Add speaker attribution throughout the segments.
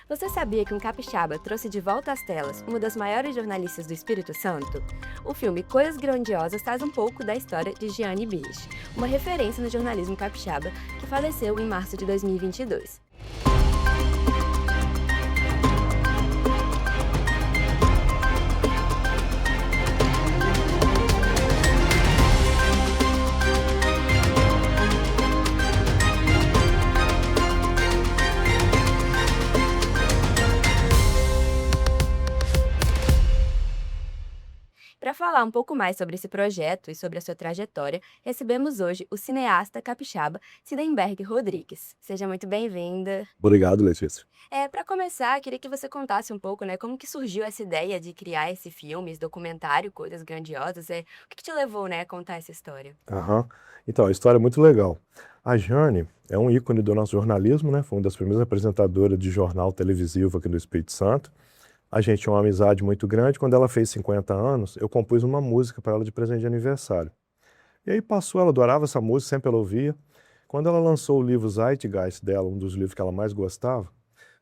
Speaker 1: Você sabia que um capixaba trouxe de volta às telas uma das maiores jornalistas do Espírito Santo? O filme Coisas Grandiosas traz um pouco da história de Gianni Biche, uma referência no jornalismo capixaba que faleceu em março de 2022. Para falar um pouco mais sobre esse projeto e sobre a sua trajetória, recebemos hoje o cineasta capixaba Cidenberg Rodrigues. Seja muito bem-vinda.
Speaker 2: Obrigado, Letícia.
Speaker 1: Para começar, queria que você contasse um pouco, né, como que surgiu essa ideia de criar esse filme, esse documentário, Coisas Grandiosas, o que que te levou, né, a contar essa história?
Speaker 2: Aham. Então, a história é muito legal. A Jane é um ícone do nosso jornalismo, né? Foi uma das primeiras apresentadoras de jornal televisivo aqui no Espírito Santo. A gente tinha uma amizade muito grande. Quando ela fez 50 anos, eu compus uma música para ela de presente de aniversário. E aí passou, ela adorava essa música, sempre ela ouvia. Quando ela lançou o livro Zeitgeist dela, um dos livros que ela mais gostava,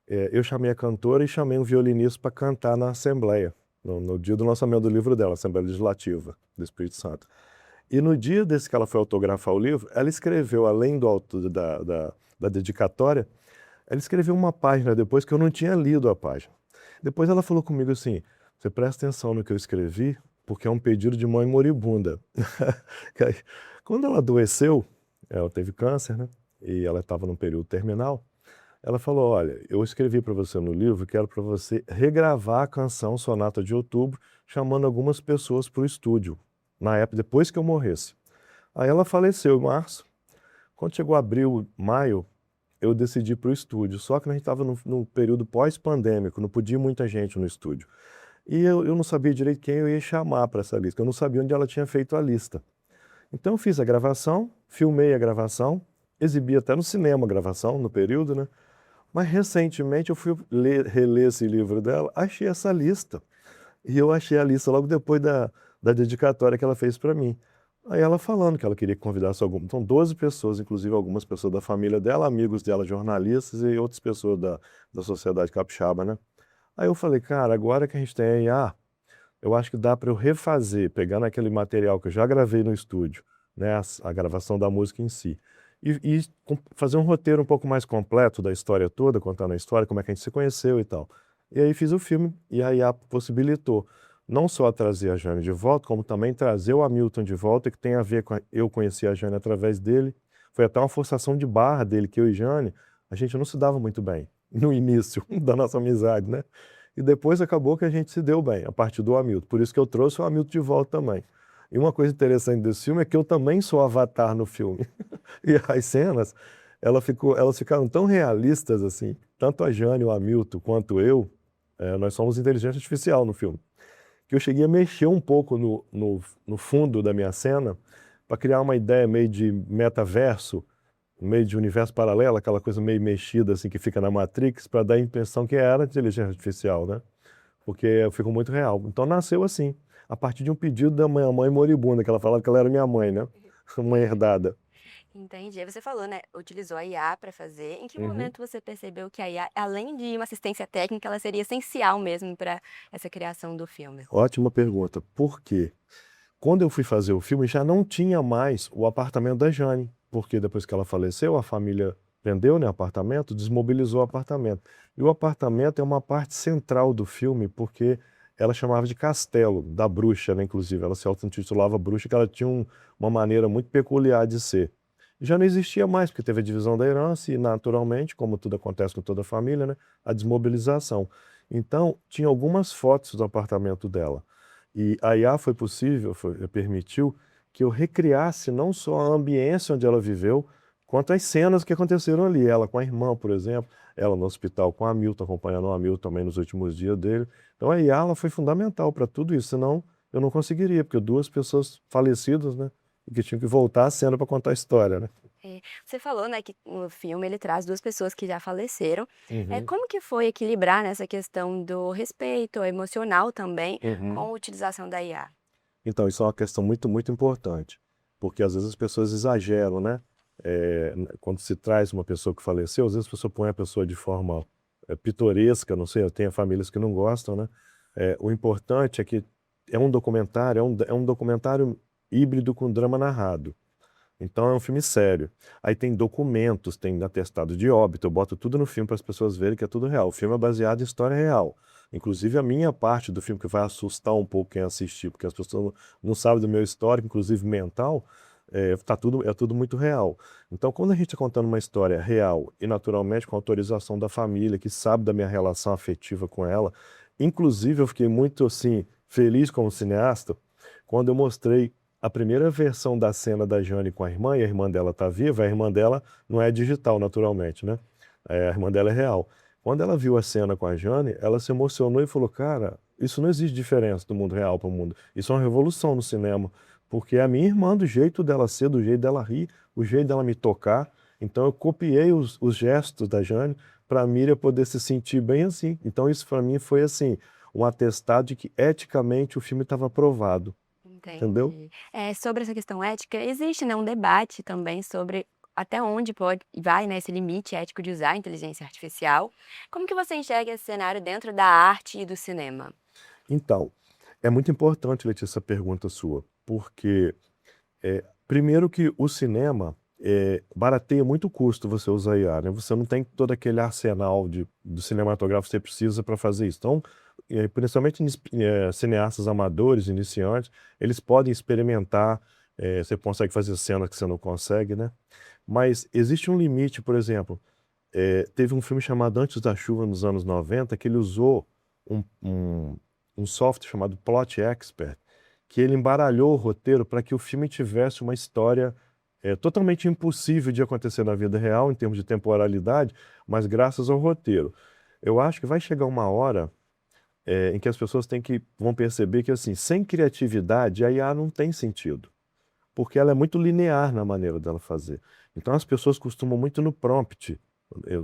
Speaker 2: eu chamei a cantora e chamei um violinista para cantar na Assembleia, no dia do lançamento do livro dela, Assembleia Legislativa do Espírito Santo. E no dia desse que ela foi autografar o livro, ela escreveu, além do auto, da dedicatória, ela escreveu uma página depois que eu não tinha lido a página. Depois ela falou comigo assim: você presta atenção no que eu escrevi, porque é um pedido de mãe moribunda. Quando ela adoeceu, ela teve câncer, né? E ela estava num período terminal. Ela falou: olha, eu escrevi para você no livro que era para você regravar a canção Sonata de Outubro, chamando algumas pessoas para o estúdio, na época, depois que eu morresse. Aí ela faleceu em março. Quando chegou abril, maio, eu decidi ir para o estúdio. Só que a gente estava no período pós-pandêmico, não podia ir muita gente no estúdio. E eu não sabia direito quem eu ia chamar para essa lista, eu não sabia onde ela tinha feito a lista. Então eu fiz a gravação, filmei a gravação, exibi até no cinema a gravação, no período, né? Mas recentemente eu fui reler esse livro dela, achei essa lista. E eu achei a lista logo depois da dedicatória que ela fez para mim. Aí ela falando que ela queria que convidasse algumas. Então, 12 pessoas, inclusive algumas pessoas da família dela, amigos dela, jornalistas e outras pessoas da sociedade capixaba, né? Aí eu falei: cara, agora que a gente tem a IA, eu acho que dá para eu refazer, pegar naquele material que eu já gravei no estúdio, né, a gravação da música em si, e fazer um roteiro um pouco mais completo da história toda, contando a história, como é que a gente se conheceu e tal. E aí fiz o filme, e a IA possibilitou não só trazer a Jane de volta, como também trazer o Hamilton de volta, que tem a ver com eu conheci a Jane através dele. Foi até uma forçação de barra dele, que eu e Jane, a gente não se dava muito bem no início da nossa amizade, né? E depois acabou que a gente se deu bem, a partir do Hamilton. Por isso que eu trouxe o Hamilton de volta também. E uma coisa interessante desse filme é que eu também sou avatar no filme. E as cenas, elas ficaram tão realistas assim, tanto a Jane, o Hamilton, quanto eu, nós somos inteligência artificial no filme, que eu cheguei a mexer um pouco no fundo da minha cena para criar uma ideia meio de metaverso, meio de universo paralelo, aquela coisa meio mexida assim que fica na Matrix, para dar a impressão que era inteligência artificial, né? Porque ficou muito real. Então nasceu assim, a partir de um pedido da minha mãe moribunda, que ela falava que ela era minha mãe, né? Mãe herdada.
Speaker 1: Entendi. Aí você falou, né, utilizou a IA para fazer. Em que
Speaker 2: Uhum.
Speaker 1: momento você percebeu que a IA, além de uma assistência técnica, ela seria essencial mesmo para essa criação do filme?
Speaker 2: Ótima pergunta. Por quê? Quando eu fui fazer o filme, já não tinha mais o apartamento da Jane, porque depois que ela faleceu, a família vendeu, né, o apartamento, desmobilizou o apartamento. E o apartamento é uma parte central do filme, porque ela chamava de castelo, da bruxa, né, inclusive. Ela se auto-intitulava bruxa, que ela tinha uma maneira muito peculiar de ser. Já não existia mais, porque teve a divisão da herança e, naturalmente, como tudo acontece com toda a família, né, a desmobilização. Então, tinha algumas fotos do apartamento dela. E a IA foi possível, permitiu que eu recriasse não só a ambiência onde ela viveu, quanto as cenas que aconteceram ali. Ela com a irmã, por exemplo, ela no hospital com a Hamilton, acompanhando o Hamilton também nos últimos dias dele. Então a IA ela foi fundamental para tudo isso, senão eu não conseguiria, porque duas pessoas falecidas, né, e que tinham que voltar à cena para contar a história, né?
Speaker 1: Você falou, né, que o filme ele traz 2 pessoas que já faleceram.
Speaker 2: Uhum,
Speaker 1: Como que foi equilibrar nessa questão do respeito emocional também, com
Speaker 2: uhum.
Speaker 1: a utilização da IA?
Speaker 2: Então, isso é uma questão muito, muito importante, porque às vezes as pessoas exageram, né? Quando se traz uma pessoa que faleceu, às vezes a pessoa põe a pessoa de forma pitoresca, não sei, eu tenho famílias que não gostam, né? O importante é que é um documentário, é um documentário híbrido com drama narrado. Então é um filme sério. Aí tem documentos, tem atestado de óbito, eu boto tudo no filme para as pessoas verem que é tudo real. O filme é baseado em história real. Inclusive a minha parte do filme, que vai assustar um pouco quem assistir, porque as pessoas não sabem do meu histórico, inclusive mental, é tudo muito real. Então, quando a gente está contando uma história real e naturalmente com autorização da família, que sabe da minha relação afetiva com ela, inclusive eu fiquei muito assim feliz como cineasta quando eu mostrei a primeira versão da cena da Jane com a irmã, e a irmã dela está viva, a irmã dela não é digital, naturalmente, né? A irmã dela é real. Quando ela viu a cena com a Jane, ela se emocionou e falou: Cara, isso não existe diferença do mundo real para o mundo. Isso é uma revolução no cinema, porque é a minha irmã, do jeito dela ser, do jeito dela rir, o jeito dela me tocar. Então eu copiei os gestos da Jane para a Miriam poder se sentir bem assim. Então isso para mim foi assim, um atestado de que eticamente o filme estava aprovado. Entendeu?
Speaker 1: Entendi. Sobre essa questão ética, existe, né, um debate também sobre até onde vai, né, esse limite ético de usar a inteligência artificial. Como que você enxerga esse cenário dentro da arte e do cinema?
Speaker 2: Então, é muito importante, Letícia, essa pergunta sua, porque primeiro que o cinema barateia muito o custo você usar IA, né? Você não tem todo aquele arsenal do cinematográfico que você precisa para fazer isso. Então, principalmente cineastas amadores, iniciantes, eles podem experimentar, você consegue fazer cenas que você não consegue, né? Mas existe um limite, por exemplo, teve um filme chamado Antes da Chuva, nos anos 90, que ele usou um, um, um software chamado Plot Expert, que ele embaralhou o roteiro para que o filme tivesse uma história totalmente impossível de acontecer na vida real, em termos de temporalidade, mas graças ao roteiro. Eu acho que vai chegar uma hora em que as pessoas vão perceber que, assim, sem criatividade, a IA não tem sentido, porque ela é muito linear na maneira dela fazer. Então as pessoas costumam muito no prompt,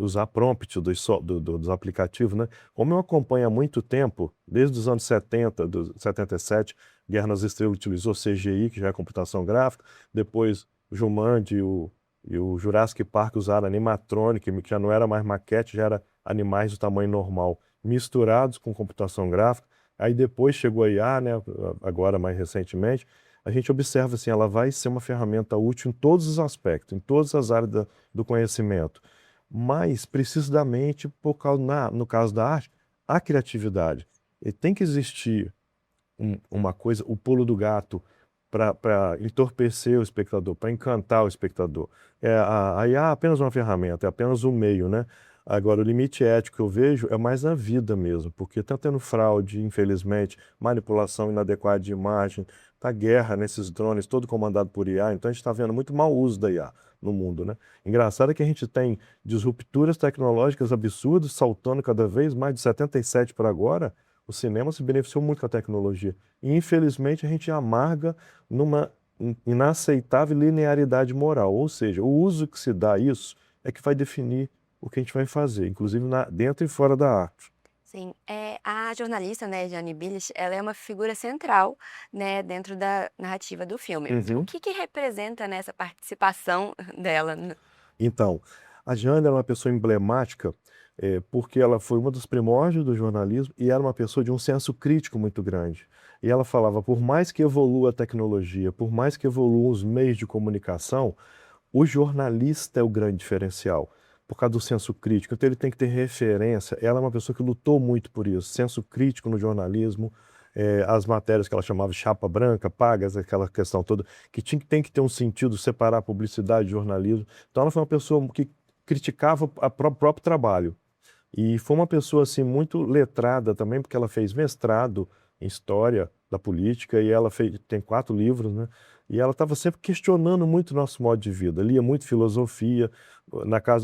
Speaker 2: usar prompt dos aplicativos, né? Como eu acompanho há muito tempo, desde os anos 70, 77, Guerra nas Estrelas utilizou CGI, que já é computação gráfica, depois o Jumanji e o Jurassic Park usaram animatronic, que já não era mais maquete, já era animais do tamanho normal, misturados com computação gráfica. Aí depois chegou a IA, né? Agora mais recentemente, a gente observa assim, ela vai ser uma ferramenta útil em todos os aspectos, em todas as áreas do conhecimento. Mas, precisamente, no caso da arte, a criatividade. E tem que existir uma coisa, o pulo do gato, para entorpecer o espectador, para encantar o espectador. A IA é apenas uma ferramenta, é apenas um meio, né? Agora, o limite ético que eu vejo é mais na vida mesmo, porque está tendo fraude, infelizmente, manipulação inadequada de imagem, tá guerra nesses drones, todo comandado por IA, então a gente está vendo muito mau uso da IA no mundo, né? Engraçado é que a gente tem disrupturas tecnológicas absurdas, saltando cada vez mais, de 77 para agora, o cinema se beneficiou muito com a tecnologia. E, infelizmente, a gente amarga numa inaceitável linearidade moral, ou seja, o uso que se dá a isso é que vai definir o que a gente vai fazer, inclusive dentro e fora da arte.
Speaker 1: Sim, a jornalista, né, Jeanne Billich, ela é uma figura central, né, dentro da narrativa do filme. O
Speaker 2: Uhum.
Speaker 1: que que representa nessa participação dela?
Speaker 2: Então, a Jane era uma pessoa emblemática, porque ela foi uma dos primórdios do jornalismo e era uma pessoa de um senso crítico muito grande. E ela falava, por mais que evolua a tecnologia, por mais que evoluam os meios de comunicação, o jornalista é o grande diferencial, por causa do senso crítico. Então ele tem que ter referência. Ela é uma pessoa que lutou muito por isso, senso crítico no jornalismo, as matérias que ela chamava de chapa branca, pagas, aquela questão toda, que tem que ter um sentido, separar a publicidade e jornalismo. Então ela foi uma pessoa que criticava o próprio trabalho. E foi uma pessoa assim muito letrada também, porque ela fez mestrado em história da política e tem 4 livros, né? E ela estava sempre questionando muito o nosso modo de vida, lia muito filosofia.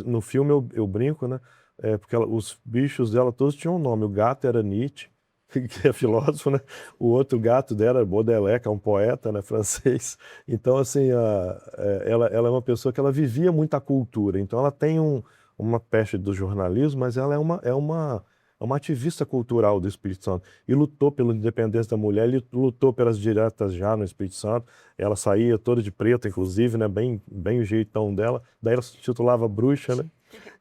Speaker 2: No filme eu brinco, né? Porque os bichos dela todos tinham um nome. O gato era Nietzsche, que é filósofo, né? O outro gato dela era Baudelaire, que é um poeta, né, francês. Então, assim, ela é uma pessoa que ela vivia muita cultura. Então, ela tem uma peste do jornalismo, mas ela é uma ativista cultural do Espírito Santo e lutou pela independência da mulher, e lutou pelas diretas já no Espírito Santo. Ela saía toda de preto, inclusive, né, bem o jeitão dela. Daí ela se titulava bruxa, né?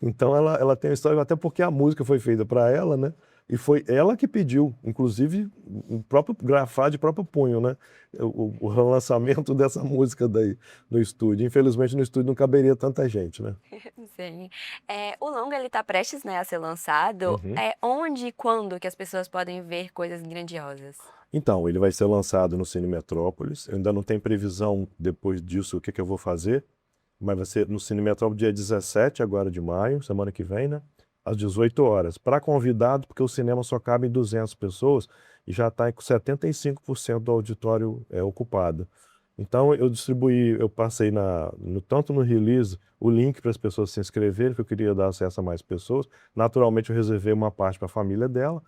Speaker 2: Então ela tem uma história, até porque a música foi feita para ela, né? E foi ela que pediu, inclusive o próprio grafar de próprio punho, né? O relançamento dessa música daí no estúdio. Infelizmente no estúdio não caberia tanta gente, né?
Speaker 1: Sim. O longa ele tá prestes, né, a ser lançado.
Speaker 2: Uhum.
Speaker 1: Onde e quando que as pessoas podem ver coisas grandiosas?
Speaker 2: Então, ele vai ser lançado no Cine Metrópolis. Eu ainda não tenho previsão depois disso o que eu vou fazer, mas vai ser no Cine Metrópolis dia 17 agora de maio, semana que vem, né? Às 18 horas. Para convidado, porque o cinema só cabe em 200 pessoas e já está com 75% do auditório ocupado. Então eu distribuí, eu passei tanto no release o link para as pessoas se inscreverem, que eu queria dar acesso a mais pessoas. Naturalmente eu reservei uma parte para a família dela,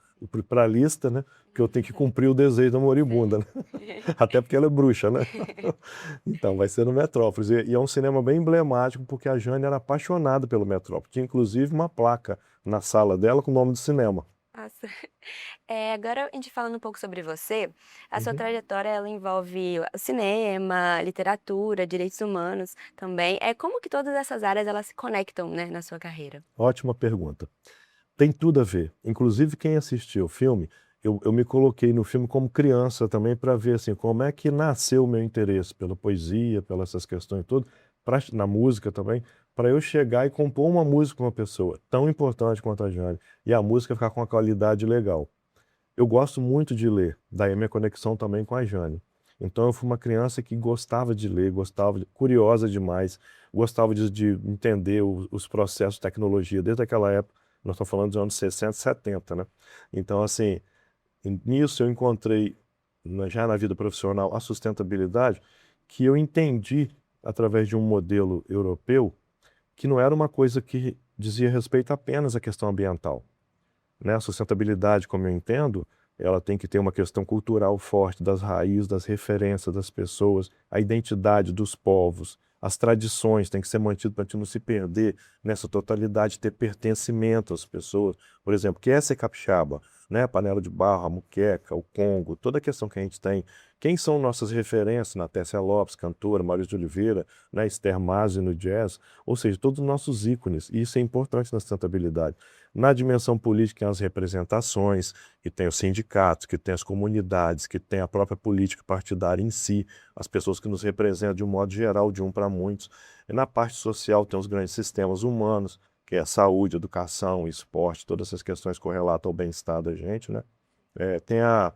Speaker 2: para a lista, né? Porque eu tenho que cumprir o desejo da moribunda, né? Até porque ela é bruxa, né? Então, vai ser no Metrópolis. E é um cinema bem emblemático, porque a Jane era apaixonada pelo Metrópolis. Tinha inclusive uma placa na sala dela com o nome do cinema.
Speaker 1: Nossa. Agora a gente falando um pouco sobre você, a sua
Speaker 2: Uhum.
Speaker 1: trajetória ela envolve o cinema, literatura, direitos humanos também. Como que todas essas áreas elas se conectam, né, na sua carreira?
Speaker 2: Ótima pergunta. Tem tudo a ver. Inclusive, quem assistiu o filme, eu me coloquei no filme como criança também para ver assim, como é que nasceu o meu interesse pela poesia, pelas essas questões todas, na música também, para eu chegar e compor uma música com uma pessoa tão importante quanto a Jane, e a música ficar com uma qualidade legal. Eu gosto muito de ler, daí a minha conexão também com a Jane. Então eu fui uma criança que gostava de ler, curiosa demais, gostava de entender os processos de tecnologia desde aquela época. Nós estamos falando dos anos 60, 70, né? Então, assim, nisso eu encontrei, já na vida profissional, a sustentabilidade que eu entendi através de um modelo europeu que não era uma coisa que dizia respeito apenas à questão ambiental, né? A sustentabilidade, como eu entendo, ela tem que ter uma questão cultural forte das raízes, das referências das pessoas, a identidade dos povos, as tradições têm que ser mantidas para a gente não se perder nessa totalidade, ter pertencimento às pessoas. Por exemplo, que é ser capixaba, né? A panela de barro, a muqueca, o Congo, toda a questão que a gente tem. Quem são nossas referências? Natécia Lopes, cantora, Maurício de Oliveira, né? Esther Mazzei no jazz, ou seja, todos os nossos ícones. E isso é importante na sustentabilidade. Na dimensão política, tem as representações, que tem os sindicatos, que tem as comunidades, que tem a própria política partidária em si, as pessoas que nos representam de um modo geral, de um para muitos. E na parte social, tem os grandes sistemas humanos, que é a saúde, educação, esporte, todas essas questões correlatam ao bem-estar da gente, né? Tem a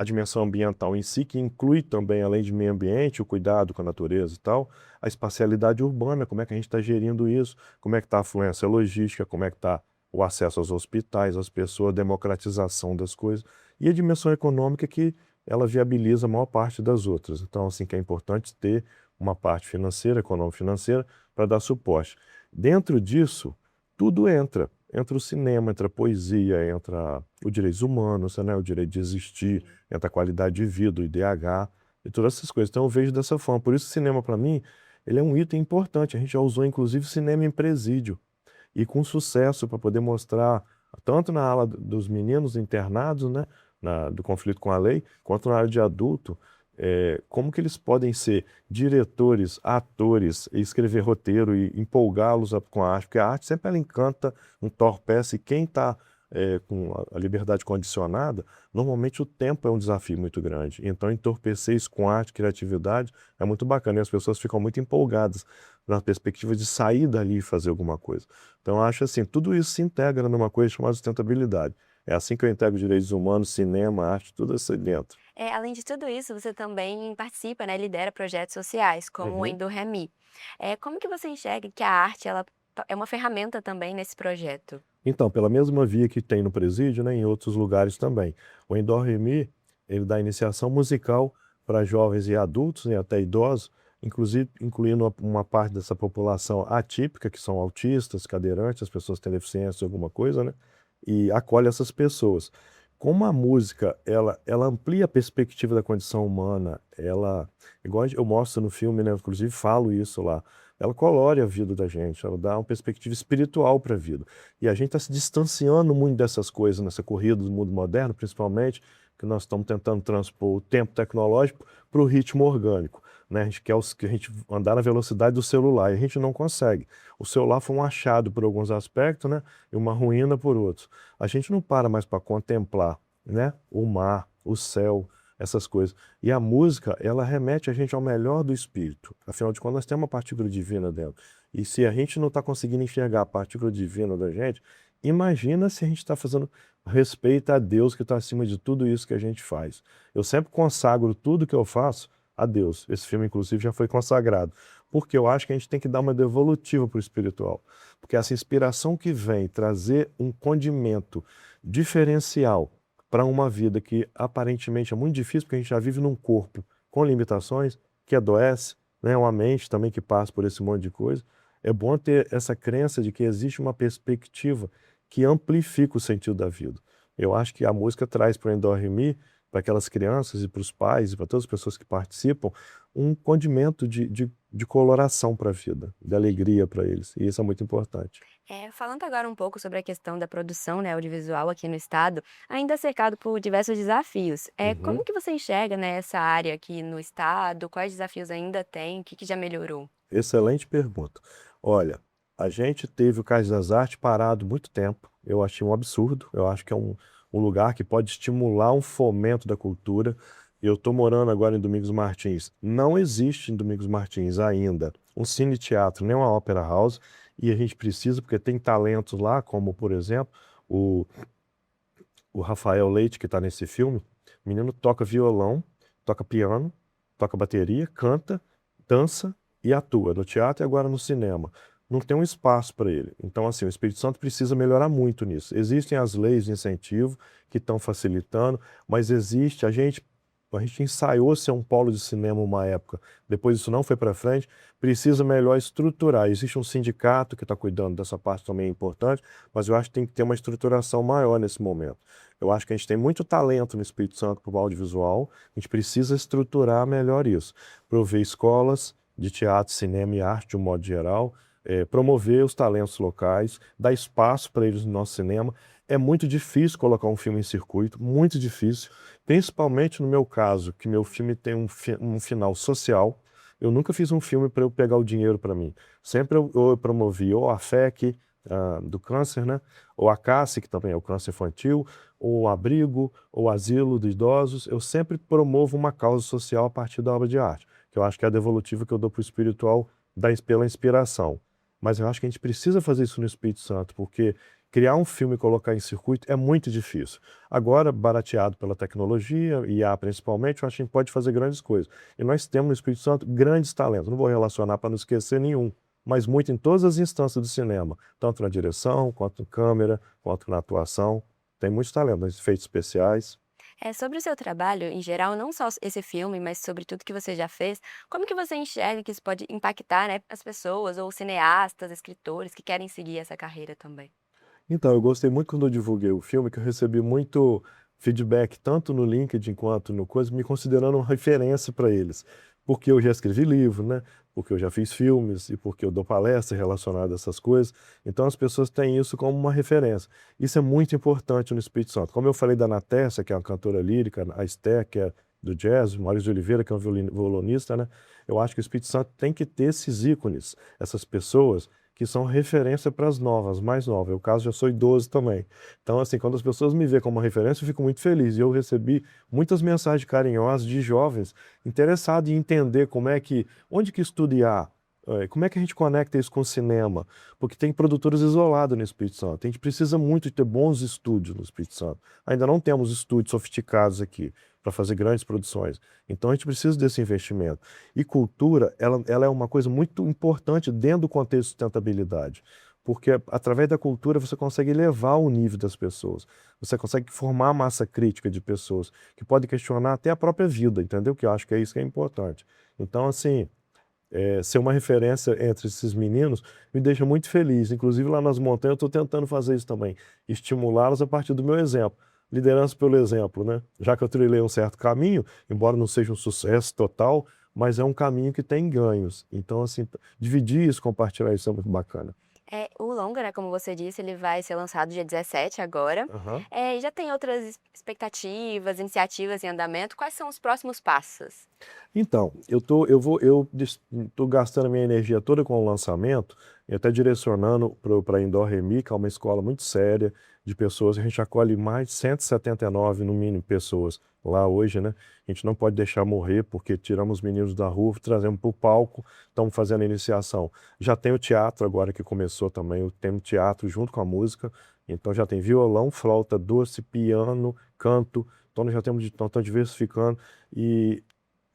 Speaker 2: dimensão ambiental em si, que inclui também, além de meio ambiente, o cuidado com a natureza e tal, a espacialidade urbana, como é que a gente está gerindo isso, como é que está a afluência logística, como é que está o acesso aos hospitais, às pessoas, a democratização das coisas, e a dimensão econômica que ela viabiliza a maior parte das outras. Então, assim, que é importante ter uma parte financeira, econômico-financeira, para dar suporte. Dentro disso, tudo entra. Entra o cinema, entra a poesia, entra os direitos humanos, né, o direito de existir, entra a qualidade de vida, o IDH, e todas essas coisas. Então, eu vejo dessa forma. Por isso, o cinema, para mim, ele é um item importante. A gente já usou, inclusive, cinema em presídio e com sucesso para poder mostrar, tanto na ala dos meninos internados, né, do conflito com a lei, quanto na área de adulto, como que eles podem ser diretores, atores, e escrever roteiro e empolgá-los com a arte, porque a arte sempre ela encanta, entorpece, e quem está com a liberdade condicionada, normalmente o tempo é um desafio muito grande. Então, entorpecer isso com arte, criatividade, é muito bacana, e as pessoas ficam muito empolgadas na perspectiva de sair dali e fazer alguma coisa. Então, eu acho assim, tudo isso se integra numa coisa chamada sustentabilidade. É assim que eu integro direitos humanos, cinema, arte, tudo isso aí dentro.
Speaker 1: Além de tudo isso, você também participa, né, lidera projetos sociais, como o
Speaker 2: Uhum.
Speaker 1: Endorremi. Como que você enxerga que a arte ela é uma ferramenta também nesse projeto?
Speaker 2: Então, pela mesma via que tem no presídio, né, em outros lugares também. O Endor Remi, ele dá iniciação musical para jovens e adultos, e até idosos, inclusive incluindo uma parte dessa população atípica, que são autistas, cadeirantes, as pessoas que têm deficiência, alguma coisa, né, e acolhe essas pessoas. Como a música, ela amplia a perspectiva da condição humana, igual eu mostro no filme, né, inclusive falo isso lá, ela colore a vida da gente, ela dá uma perspectiva espiritual para a vida. E a gente está se distanciando muito dessas coisas nessa corrida do mundo moderno, principalmente, que nós estamos tentando transpor o tempo tecnológico para o ritmo orgânico. né? A gente quer que a gente andar na velocidade do celular e a gente não consegue. O celular foi um achado por alguns aspectos, né? E uma ruína por outros. A gente não para mais para contemplar, né? O mar, o céu, essas coisas. E a música, ela remete a gente ao melhor do espírito. Afinal de contas, nós temos uma partícula divina dentro. E se a gente não está conseguindo enxergar a partícula divina da gente, imagina se a gente está fazendo respeito a Deus que está acima de tudo isso que a gente faz. Eu sempre consagro tudo que eu faço a Deus. Esse filme, inclusive, já foi consagrado. Porque eu acho que a gente tem que dar uma devolutiva para o espiritual. Porque essa inspiração que vem trazer um condimento diferencial para uma vida que aparentemente é muito difícil, porque a gente já vive num corpo com limitações, que adoece, né? Uma mente também que passa por esse monte de coisa. É bom ter essa crença de que existe uma perspectiva que amplifica o sentido da vida. Eu acho que a música traz para o Endor Remi, para aquelas crianças e para os pais e para todas as pessoas que participam, um condimento de coloração para a vida, de alegria para eles. E isso é muito importante.
Speaker 1: Falando agora um pouco sobre a questão da produção, né, audiovisual aqui no estado, ainda cercado por diversos desafios.
Speaker 2: Uhum.
Speaker 1: Como que você enxerga, né, essa área aqui no estado? Quais desafios ainda tem? O que que já melhorou?
Speaker 2: Excelente pergunta. Olha, a gente teve o Cais das Artes parado muito tempo. Eu achei um absurdo. Eu acho que é um lugar que pode estimular um fomento da cultura. Eu estou morando agora em Domingos Martins. Não existe em Domingos Martins ainda um cine-teatro, nem uma ópera house. E a gente precisa, porque tem talentos lá, como, por exemplo, o, o Rafael Leite, que está nesse filme. O menino toca violão, toca piano, toca bateria, canta, dança e atua no teatro e agora no cinema. Não tem um espaço para ele. Então, assim, o Espírito Santo precisa melhorar muito nisso. Existem as leis de incentivo que estão facilitando, mas existe, a gente ensaiou ser um polo de cinema uma época, depois isso não foi para frente, precisa melhor estruturar. Existe um sindicato que está cuidando dessa parte também é importante, mas eu acho que tem que ter uma estruturação maior nesse momento. Eu acho que a gente tem muito talento no Espírito Santo para o audiovisual, a gente precisa estruturar melhor isso. Prover escolas de teatro, cinema e arte de um modo geral, promover os talentos locais, dar espaço para eles no nosso cinema. É muito difícil colocar um filme em circuito, muito difícil, principalmente no meu caso, que meu filme tem um final social. Eu nunca fiz um filme para eu pegar o dinheiro para mim. Sempre eu promovi ou a FEC, do câncer, né? Ou a CACE, que também é o câncer infantil, ou o abrigo, ou o asilo de idosos. Eu sempre promovo uma causa social a partir da obra de arte, que eu acho que é a devolutiva que eu dou para o espiritual pela inspiração. Mas eu acho que a gente precisa fazer isso no Espírito Santo, porque criar um filme e colocar em circuito é muito difícil. Agora, barateado pela tecnologia, IA principalmente, eu acho que a gente pode fazer grandes coisas. E nós temos no Espírito Santo grandes talentos. Não vou relacionar para não esquecer nenhum, mas muito em todas as instâncias do cinema, tanto na direção, quanto na câmera, quanto na atuação. Tem muitos talentos, nos efeitos especiais.
Speaker 1: Sobre o seu trabalho, em geral, não só esse filme, mas sobre tudo que você já fez, como que você enxerga que isso pode impactar, né, as pessoas ou cineastas, escritores que querem seguir essa carreira também?
Speaker 2: Então, eu gostei muito quando eu divulguei o filme, que eu recebi muito feedback, tanto no LinkedIn quanto no coisa, me considerando uma referência para eles. Porque eu já escrevi livro, né? Porque eu já fiz filmes e porque eu dou palestra relacionada a essas coisas. Então, as pessoas têm isso como uma referência. Isso é muito importante no Espírito Santo. Como eu falei da Natessa, que é uma cantora lírica, a Esther, que é do jazz, o Maurício de Oliveira, que é um violonista, né? Eu acho que o Espírito Santo tem que ter esses ícones, essas pessoas que são referência para as novas, mais novas. Eu, caso, já sou idoso também. Então, assim, quando as pessoas me veem como uma referência, eu fico muito feliz. E eu recebi muitas mensagens carinhosas de jovens interessados em entender onde que estudiar, como é que a gente conecta isso com o cinema? Porque tem produtores isolados no Espírito Santo. A gente precisa muito de ter bons estúdios no Espírito Santo. Ainda não temos estúdios sofisticados aqui para fazer grandes produções. Então a gente precisa desse investimento. E cultura, ela é uma coisa muito importante dentro do contexto de sustentabilidade. Porque através da cultura você consegue elevar o nível das pessoas. Você consegue formar massa crítica de pessoas que podem questionar até a própria vida, entendeu? Que eu acho que é isso que é importante. Então, assim, ser uma referência entre esses meninos me deixa muito feliz. Inclusive, lá nas montanhas, eu estou tentando fazer isso também, estimulá-los a partir do meu exemplo. Liderança pelo exemplo, né? Já que eu trilhei um certo caminho, embora não seja um sucesso total, mas é um caminho que tem ganhos. Então, assim, dividir isso, compartilhar isso é muito bacana.
Speaker 1: O longa, né, como você disse, ele vai ser lançado dia 17 agora.
Speaker 2: Aham.
Speaker 1: E já tem outras expectativas, iniciativas em andamento? Quais são os próximos passos?
Speaker 2: Então, tô gastando a minha energia toda com o lançamento e até direcionando para a Indoor Remy, que é uma escola muito séria de pessoas. A gente acolhe mais de 179, no mínimo, pessoas lá hoje, né? A gente não pode deixar morrer, porque tiramos os meninos da rua, trazemos para o palco, estamos fazendo a iniciação. Já tem o teatro agora que começou também, tem o teatro junto com a música. Então já tem violão, flauta doce, piano, canto. Então nós já temos, então estamos diversificando. E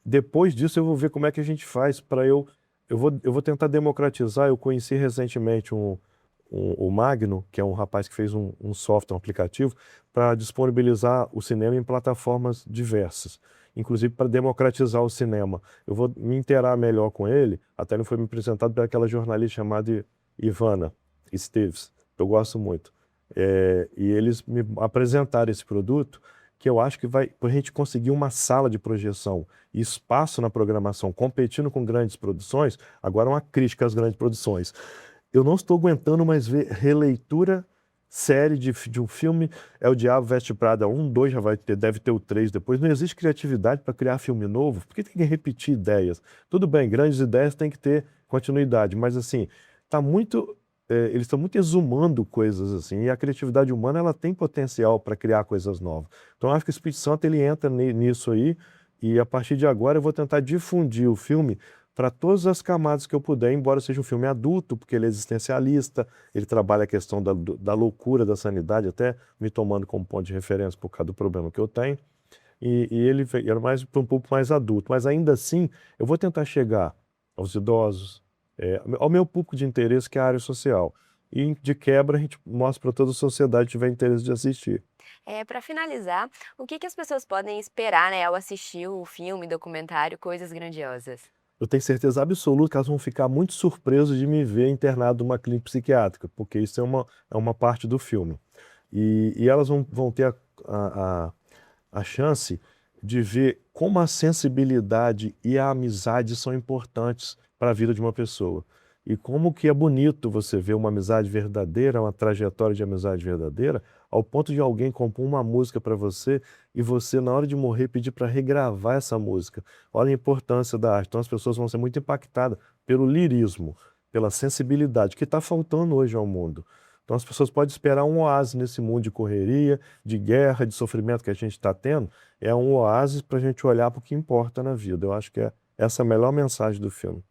Speaker 2: depois disso, eu vou ver como é que a gente faz para eu vou tentar democratizar. Eu conheci recentemente o Magno, que é um rapaz que fez um software, um aplicativo, para disponibilizar o cinema em plataformas diversas, inclusive para democratizar o cinema. Eu vou me inteirar melhor com ele, até ele foi me apresentado por aquela jornalista chamada Ivana Esteves, que eu gosto muito. E eles me apresentaram esse produto, que eu acho que vai, para a gente conseguir uma sala de projeção e espaço na programação, competindo com grandes produções. Agora uma crítica às grandes produções. Eu não estou aguentando mais ver releitura série de um filme. É o Diabo Veste Prada 1, 2, já vai ter, deve ter o 3 depois. Não existe criatividade para criar filme novo, porque tem que repetir ideias. Tudo bem, grandes ideias têm que ter continuidade, mas assim, tá muito eles estão muito exumando coisas assim, e a criatividade humana ela tem potencial para criar coisas novas. Então eu acho que o Espírito Santo ele entra nisso aí, e a partir de agora eu vou tentar difundir o filme para todas as camadas que eu puder, embora seja um filme adulto, porque ele é existencialista, ele trabalha a questão da loucura da sanidade, até me tomando como ponto de referência por causa do problema que eu tenho, e ele era mais para um público mais adulto, mas ainda assim eu vou tentar chegar aos idosos, ao meu público de interesse, que é a área social. E de quebra a gente mostra para toda a sociedade que tiver interesse de assistir.
Speaker 1: Para finalizar, o que as pessoas podem esperar, né, ao assistir o filme, documentário Coisas Grandiosas?
Speaker 2: Eu tenho certeza absoluta que elas vão ficar muito surpresas de me ver internado numa clínica psiquiátrica, porque isso é uma parte do filme. E elas vão ter a chance de ver como a sensibilidade e a amizade são importantes para a vida de uma pessoa. E como que é bonito você ver uma amizade verdadeira, uma trajetória de amizade verdadeira, ao ponto de alguém compor uma música para você e você, na hora de morrer, pedir para regravar essa música. Olha a importância da arte. Então as pessoas vão ser muito impactadas pelo lirismo, pela sensibilidade que está faltando hoje ao mundo. Então as pessoas podem esperar um oásis nesse mundo de correria, de guerra, de sofrimento que a gente está tendo. É um oásis para a gente olhar para o que importa na vida. Eu acho que essa é a melhor mensagem do filme.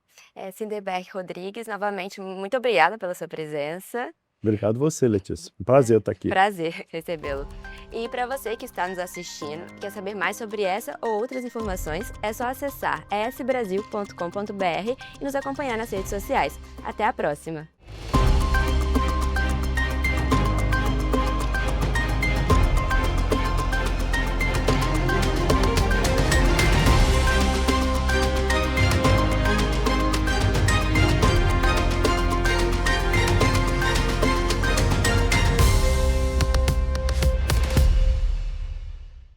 Speaker 1: Sinderberg Rodrigues, novamente, muito obrigada pela sua presença.
Speaker 2: Obrigado você, Letícia. Um prazer estar aqui.
Speaker 1: Prazer recebê-lo. E para você que está nos assistindo, quer saber mais sobre essa ou outras informações, é só acessar esbrasil.com.br e nos acompanhar nas redes sociais. Até a próxima!